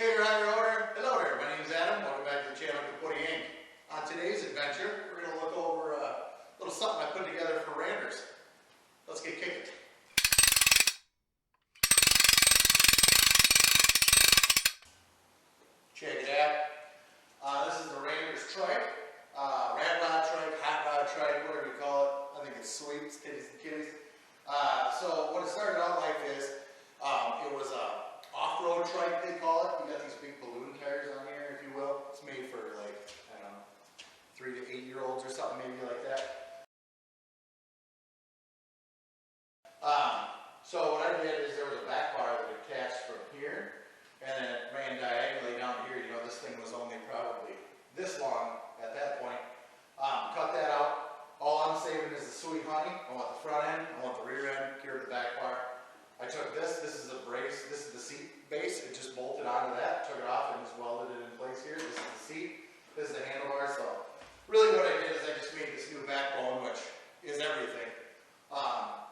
Hey there, hello there, my name is Adam, welcome back to the channel KAputy Inc. On today's adventure, we're going to look over a little something I put together for randers. Let's get kicking. Check it out. This is the Rander's trike, rat rod trike, hot rod trike, whatever you call it. I think it's sweeps, titties and kitties. So what it started out like is, it was a off-road trike, they call it. You got these big balloon tires on here, if you will. It's made for like, I don't know, 3 to 8-year-olds or something, maybe like that. So what I did is there was a back bar that attached from here, and then it ran diagonally down here. You know, this thing was only probably this long at that point. Cut that out. All I'm saving is the sweet honey. I want the front end, I want the rear end, here at the back bar. I took this is a brace, this is the seat base, it just bolted onto that, took it off and just welded it in place here. This is the seat, this is the handlebar. So really what I did is I just made this new backbone, which is everything.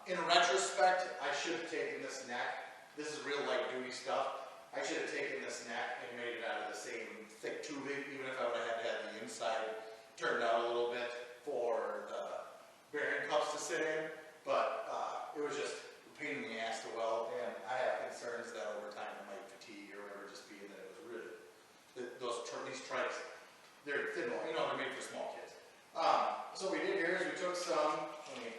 In retrospect, I should have taken this neck. This is real light duty stuff. I should have taken this neck and made it out of the same thick tubing, even if I would have had to have the inside turned out a little bit for the bearing cups to sit in. But it was just a pain in the ass to weld, and I have concerns that over time it might fatigue or whatever, just being that it was really, these trikes, they're thin, you know, they're made for small kids. So what we did here is we took some, let me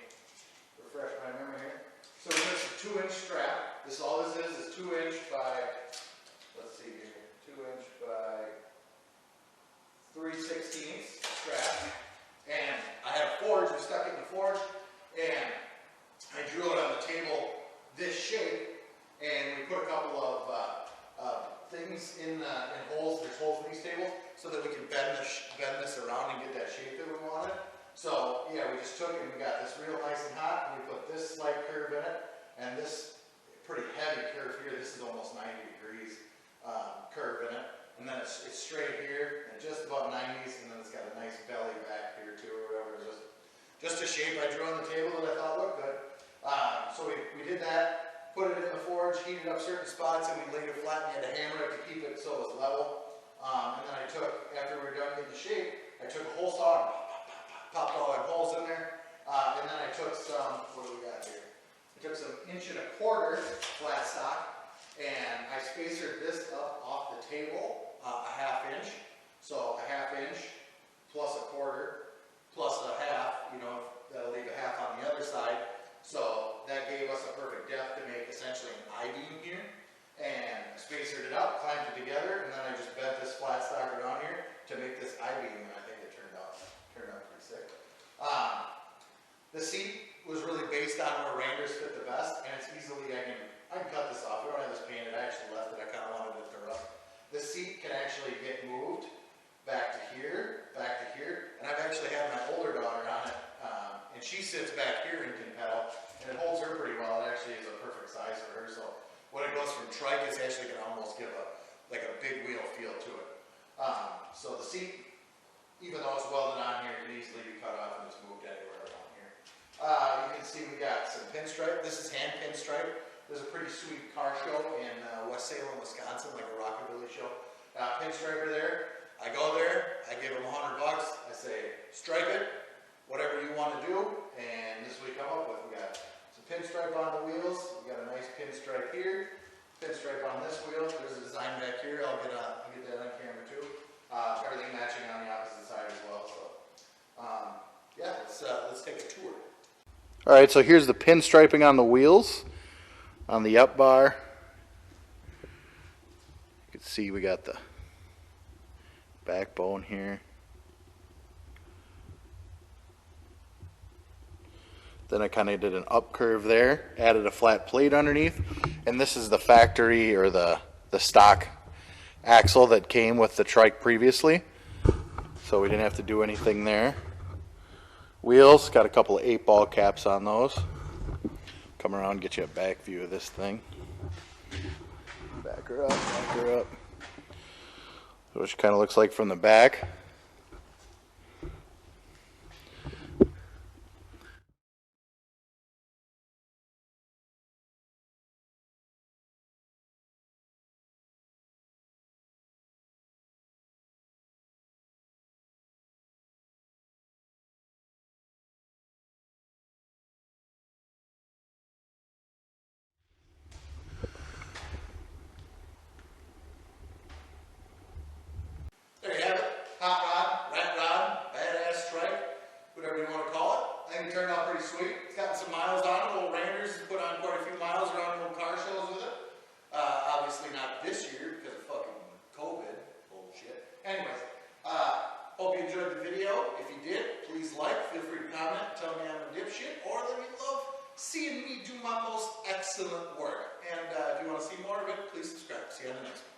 refresh my memory here. So we took some 2-inch strap. All this is 2-inch by, let's see here, 2-inch by 3/16 strap. And I had a forge, we stuck it in the forge, and I drew it on the table this shape, and we put a couple of things in holes. There's holes in these tables so that we can bend this around and get that shape that we wanted. So yeah, we just took it and we got this real nice and hot, and we put this slight curve in it, and this pretty heavy curve here. This is almost 90 degrees curve in it, and then it's straight here and just about 90s, and then it's got a nice belly back here too, or whatever. Just a shape I drew on the table that I thought looked good. So we did that, put it in the forge, heated up certain spots, and we laid it flat, and you had to hammer it to keep it so it was level. And then I took, after we were done getting the shape, I took a hole saw and popped all our holes in there. And then I took some, what do we got here? I took some 1.25" flat stock, and I spacered this up off the table a 1/2 inch. So a 1/2 inch plus a 1/4 plus a 1/2, you know, that'll leave a 1/2 on the other side. So that gave us a perfect depth to make essentially an I-beam here. And I spacered it up, clamped it together, and then I just bent this flat stock around here to make this I-beam, and I think it turned out pretty sick. The seat was really based on where Randers fit the best, and it's easily, I can cut this off. We don't have this painted, I actually left it, I kind of wanted it to rust. The seat can actually get moved back to here, and I've actually had my older daughter on it, and she sits back here and can pedal, and it holds her pretty well. It actually is a perfect size for her, so when it goes from trike, it's actually going to almost give a big wheel feel to it. So the seat, even though it's welded on here, can easily be cut off and just moved anywhere around here. You can see we got some pinstripe. This is hand pinstripe. There's a pretty sweet car show in West Salem, Wisconsin, like a rockabilly show. Pinstriper there. I go there, I give them $100. I say, stripe it, whatever you want to do, and this is what we come up with. We got some pinstripe on the wheels. We got a nice pinstripe here. Pinstripe on this wheel. There's a design back here. I'll get that on camera too. Everything matching on the opposite side as well. So, yeah, let's take a tour. All right, so here's the pinstriping on the wheels, on the up bar. You can see we got the backbone here. Then I kind of did an up curve there, added a flat plate underneath, and this is the factory or the stock axle that came with the trike previously, so we didn't have to do anything there. Wheels, got a couple of 8-ball caps on those. Come around, get you a back view of this thing. Back her up. Which kind of looks like from the back. seeing me do my most excellent work. And if you want to see more of it, please subscribe. See you on the next one.